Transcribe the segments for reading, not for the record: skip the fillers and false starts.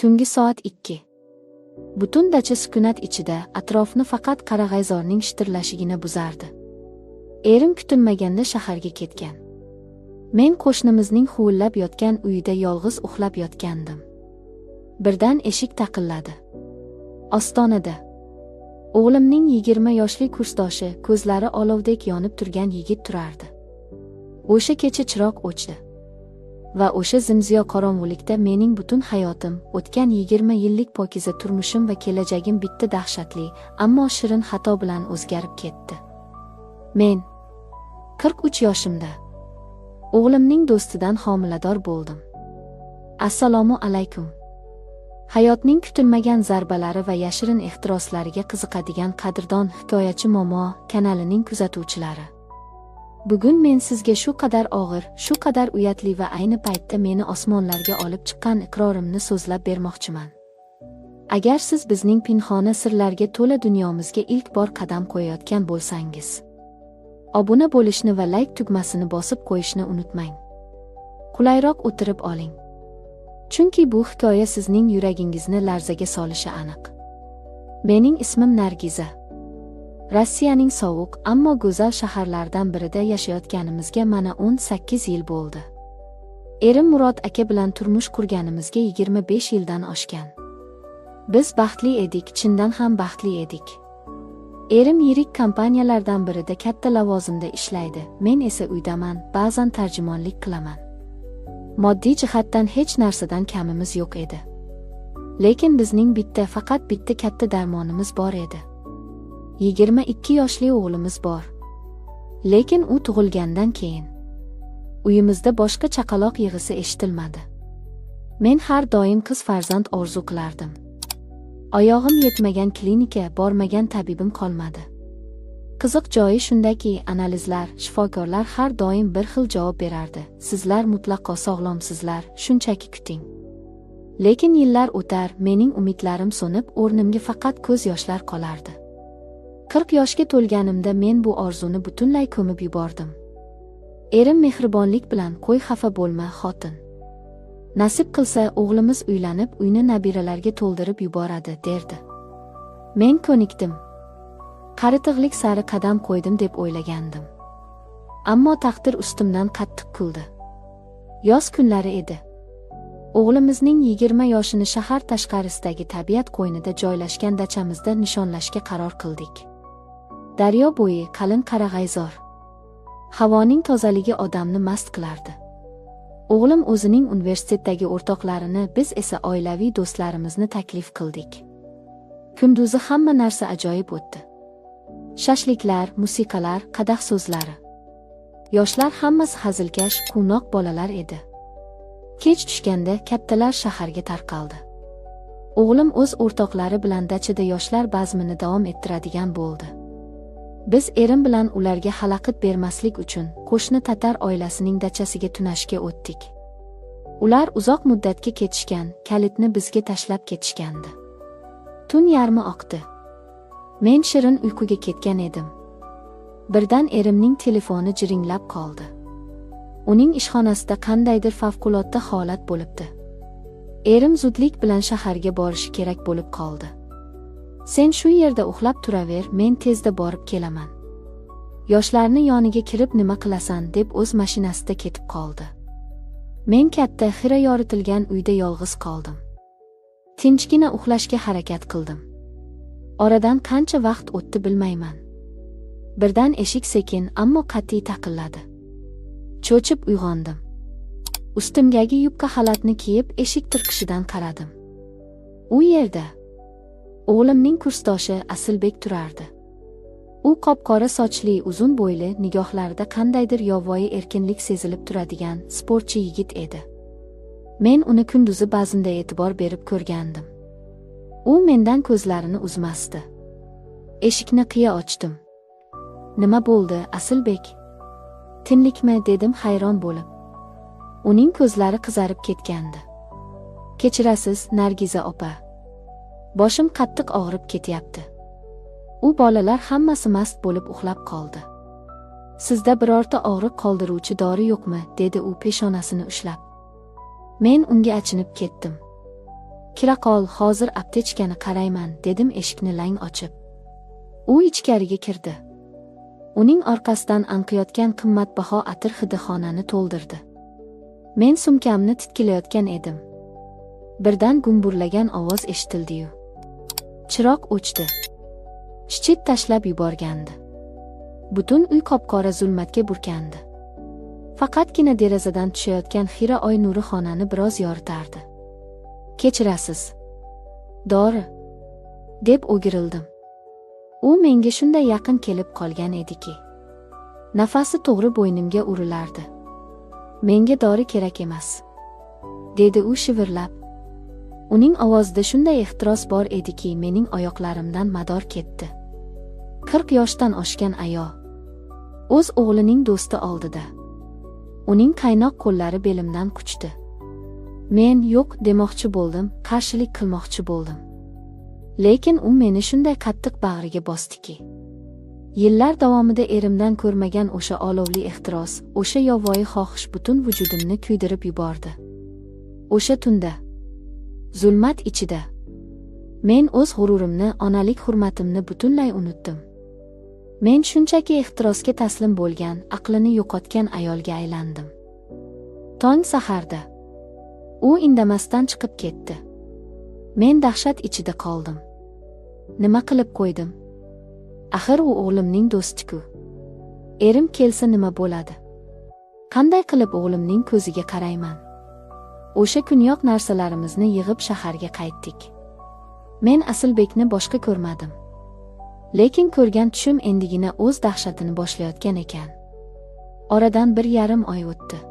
Tungi soat 2. Butun dacha sukunat ichida atrofni faqat qarag'ayzorning shitirlashigina buzardi. Erim kutilmaganda shaharga ketgan. Men qo'shnimizning huvillab yotgan uyida yolg'iz uxlab yotgandim. Birdan eshik taqilladi. Ostonada o'g'limning 20 yoshli kursdoshi, ko'zlari olovdek yonib turgan yigit turardi. O'sha kecha chiroq o'chdi. Va o'sha zimziyo qorong'ulikda mening butun hayotim, o'tgan 20 yillik pokiza turmushim va kelajagim bitta dahshatli, ammo shirin xato bilan o'zgarib ketdi. Men 43 yoshimda o'g'limning do'stidan homilador bo'ldim. Assalomu alaykum. Hayotning kutilmagan zarbalari va yashirin ehtiroslariga qiziqadigan qadrdon hikoyachi Momo kanalining kuzatuvchilari. Bugun men sizga shu qadar og'ir, shu qadar uyatli va ayni paytda meni osmonlarga olib chiqqan iqrorimni so'zlab bermoqchiman. Agar siz bizning pinhona sirlarga to'la dunyomizga ilk bor qadam qo'yayotgan bo'lsangiz, obuna bo'lishni va like tugmasini bosib qo'yishni unutmang. Qulayroq o'tirib oling. Chunki bu hikoya sizning yuragingizni larzaga solishi aniq. Mening ismim Nargiza. Rossiyaning sovuq, ammo go'zal shaharlaridan birida yashayotganimizga mana 18 yil bo'ldi. Erim Murod aka bilan turmush qurganimizga 25 yildan oshgan. Biz baxtli edik, chindan ham baxtli edik. Erim yirik kompaniyalardan birida katta lavozimda ishlaydi, men esa uydaman, ba'zan tarjimonlik qilaman. Moddiy jihatdan hech narsadan kamimiz yo'q edi. Lekin bizning faqat bitta katta darmonimiz bor edi. 22 yoshli o'g'limiz bor. Lekin u tug'ilgandan keyin uyimizda boshqa chaqaloq yig'isi eshitilmadi. Men har doim qiz farzand orzu qilardim. Oyog'im yetmagan klinika, bormagan tabibim qolmadi. Qiziq joyi shundaki, analizlar, shifokorlar har doim bir xil javob berardi. Sizlar mutlaqo sog'lomsizlar, shunchaki kuting. Lekin yillar o'tar, mening umidlarim so'nib, o'rnimga faqat ko'z yoshlar qolardi. 40 yoshga to'lganimda men bu orzuni butunlay ko'mib yubordim. Erim mehribonlik bilan, qo'y xafa bo'lma, xotin. Nasib qilsa, o'g'limiz uylanib, uyni nabiralarga to'ldirib yuboradi, derdi. Men ko'nikdim. Qaritig'lik sari qadam qo'ydim deb o'ylagandim. Ammo taqdir ustimdan qattiq kuldi. Yoz kunlari edi. O'g'limizning 20 yoshini shahar tashqarisidagi tabiat qo'ynida joylashgan dachamizda nishonlashga qaror qildik. Daryo bo'yi, qalin qarag'ayzor. Havoning tozaligi odamni mast qilardi. O'g'lim o'zining universitetdagi o'rtoqlarini, biz esa oilaviy do'stlarimizni taklif qildik. Kunduzi hamma narsa ajoyib o'tdi. Shashliklar, musiqalar, qadah so'zlari. Yoshlar hammasi hazilkash, quvnoq bolalar edi. Kech tushganda kattalar shaharga tarqaldi. O'g'lim o'z o'rtoqlari bilan dachada yoshlar bazmini davom ettiradigan bo'ldi. Biz erim bilan ularga xalaqit bermaslik uchun qo'shni tatar oilasining dachasiga tunashga o'tdik. Ular uzoq muddatga ketishgan, kalitni bizga tashlab ketishgandi. Tun yarmi oqdi. Men shirin uyquga ketgan edim. Birdan erimning telefoni jiringlab qoldi. Uning ishxonasida qandaydir favqulodda holat bo'libdi. Erim zudlik bilan shaharga borishi kerak bo'lib qoldi. Sen shu yerda uxlab turaver, men tezda borib kelaman. Yoshlarni yoniga kirib nima qilasan deb o'z mashinasida ketib qoldi. Men katta, xira yoritilgan uyda yolg'iz qoldim. Tinchgina uxlashga harakat qildim. Oradan qancha vaqt o'tdi bilmayman. Birdan eshik sekin, ammo qat'iy taqilladi. Cho'chib uyg'ondim. Ustimdagi yubka xalatni kiyib eshik tirqishidan qaradim. U yerda o'g'limning kursdoshi Asilbek turardi. U qop-qora sochli, uzun bo'yli, nigohlarida qandaydir yovvoyi erkinlik sezilib turadigan sportchi yigit edi. Men uni kunduzi ba'zida e'tibor berib ko'rgandim. U mendan ko'zlarini uzmasdi. Eshikni qiya ochdim. Nima bo'ldi, Asilbek? Tinchlikmi, dedim hayron bo'lib. Uning ko'zlari qizarib ketgandi. Kechirasiz, Nargiza opa. Boshim qattiq og'rib ketyapti. U bolalar hammasi mast bo'lib uxlab qoldi. Sizda birorta og'riq qoldiruvchi dori yo'qmi, dedi u peshonasini ushlab. Men unga achinib ketdim. Kira qol, hozir aptechkani qarayman, dedim eshikni lang ochib. U ichkariga kirdi. Uning orqasidan anqiyotgan qimmatbaho atir hidi xonani to'ldirdi. Men sumkamni titkilayotgan edim. Birdan gumburlagan ovoz eshitildi-yu. Chiroq o'chdi. Shchit tashlab yuborgandi. Butun uy qop-qora zulmatga burkandi. Faqatgina derazadan tushayotgan xira oy nuri xonani biroz yoritardi. Kechirasiz. Dori, deb o'girildim. U menga shunday yaqin kelib qolgan ediki, nafasi to'g'ri bo'ynimga urilardi. Menga dori kerak emas, dedi u shivirlab. Uning ovozida shunday ehtiros bor ediki, mening oyoqlarimdan mador ketdi. 40 yoshdan oshgan ayol, o'z o'g'lining do'sti oldida. Uning qaynoq qo'llari belimdan quchdi. Men yo'q demoqchi bo'ldim, qarshilik qilmoqchi bo'ldim. Lekin u meni shunday qattiq bag'riga bosdiki, yillar davomida erimdan ko'rmagan o'sha olovli ehtiros, o'sha yovvoyi xohish butun vujudimni kuydirib yubordi. O'sha tunda, zulmat ichida, men o'z g'ururimni, onalik hurmatimni butunlay unutdim. Men shunchaki ehtirosga taslim bo'lgan, aqlini yo'qotgan ayolga aylandim. Tong saharda u indamasdan chiqib ketdi. Men dahshat ichida qoldim. Nima qilib qo'ydim? Axir u o'g'limning do'sti-ku. Erim kelsa nima bo'ladi? Qanday qilib o'g'limning ko'ziga qarayman? O'sha kunyoq narsalarimizni yig'ib shaharga qaytdik. Men Asilbekni boshqa ko'rmadim. Lekin ko'rgan tushim endigina o'z dahshatini boshlayotgan ekan. Oradan 1,5 oy o'tdi.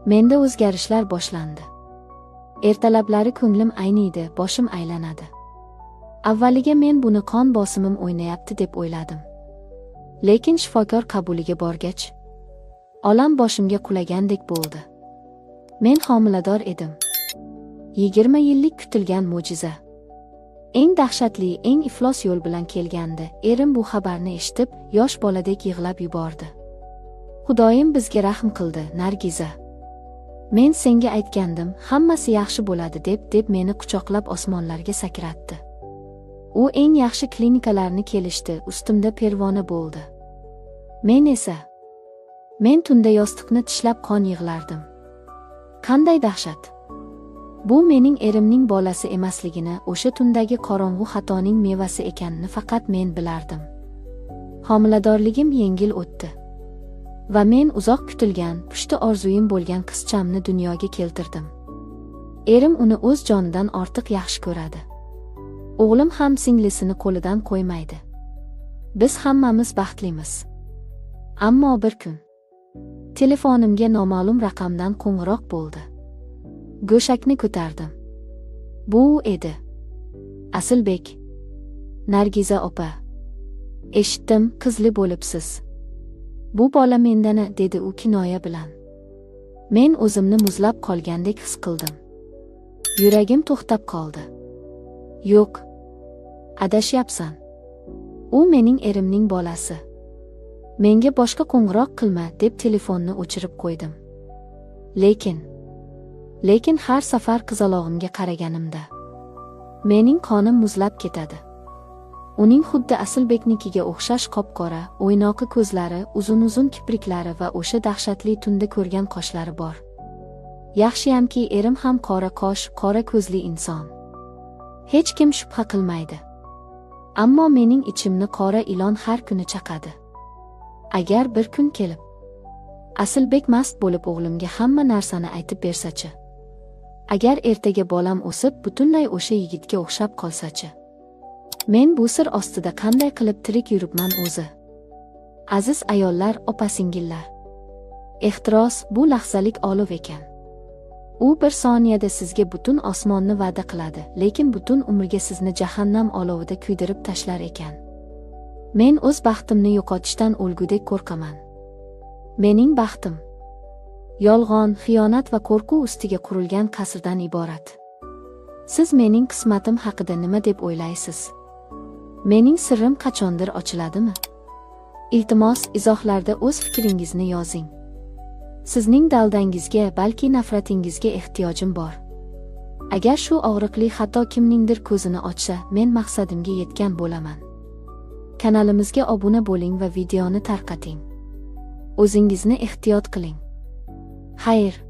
Menda o'zgarishlar boshlandi. Ertalablari ko'nglim ayniydi, boshim aylanadi. Avvaliga men buni qon bosimim o'ynayapti deb o'yladim. Lekin shifokor qabuliga borgach, olam boshimga qulagandek bo'ldi. Men homilador edim. 20 yillik kutilgan mo'jiza. Eng dahshatli, eng iflos yo'l bilan kelgandi. Erim bu xabarni eshitib, yosh boladek yig'lab yubordi. Xudoyim bizga rahm qildi, Nargiza. Men senga aytgandim, hammasi yaxshi bo'ladi deb meni quchoqlab osmonlarga sakratdi. U eng yaxshi klinikalarni kelishdi, ustimda pervona bo'ldi. Men tunda yostiqni tishlab qon yig'lardim. Qanday dahshat! Bu mening erimning bolasi emasligini, o'sha tundagi qorong'u xatoning mevasi ekanini faqat men bilardim. Homiladorligim yengil o'tdi. Va men uzoq kutilgan, pushti orzuyim bo'lgan qizchamni dunyoga keltirdim. Erim uni o'z jonidan ortiq yaxshi ko'radi. O'g'lim ham singlisini qo'lidan qo'ymaydi. Biz hammamiz baxtlimiz. Ammo bir kun telefonimga noma'lum raqamdan qo'ng'iroq bo'ldi. Go'shakni ko'tardim. Bu edi. Asilbek. Nargiza opa. Eshitdim, qizli bo'libsiz. Bu bola mendana, dedi u kinoya bilan. Men o'zimni muzlab qolgandek his qildim. Yuragim to'xtab qoldi. Yo'q. Adashyapsan. U mening erimning bolasi. Menga boshqa qo'ng'iroq qilma, deb telefonni o'chirib qo'ydim. Lekin har safar qizalog'imga qaraganimda mening qonim muzlab ketadi. Uning xuddi Asilbeknikiga o'xshash qop-qora, o'ynoqi ko'zlari, uzun-uzun kipriklari va o'sha dahshatli tunda ko'rgan qoshlari bor. Yaxshiyamki erim ham qora qosh, qora ko'zli inson. Hech kim shubha qilmaydi. Ammo mening ichimni qora ilon har kuni chaqadi. Agar bir kun kelib Asilbek mast bo'lib o'g'limga hamma narsani aytib bersachi? Agar ertaga bolam o'sib butunlay o'sha yigitga o'xshab qolsachi? Men bu sir ostida qanday qilib tirik yuribman o'zi? Aziz ayollar, opa-singillar. Ehtiros bu lahzalik olov ekan. U bir soniyada sizga butun osmonni va'da qiladi, lekin butun umrga sizni jahannam olovida kuydirib tashlar ekan. Men o'z baxtimni yo'qotishdan o'lgudek qo'rqaman. Mening baxtim yolg'on, xiyonat va qo'rquv ustiga qurilgan qasrdan iborat. Siz mening qismatim haqida nima deb o'ylaysiz? Mening sirrim qachondir ochiladimi? Iltimos, izohlarda o'z fikringizni yozing. Sizning daldangizga, balki nafratingizga ehtiyojim bor. Agar shu og'riqli xato kimningdir ko'zini ochsa, men maqsadimga yetgan bo'laman. Kanalimizga obuna bo'ling va videoni tarqating. O'zingizni ehtiyot qiling. Xayr.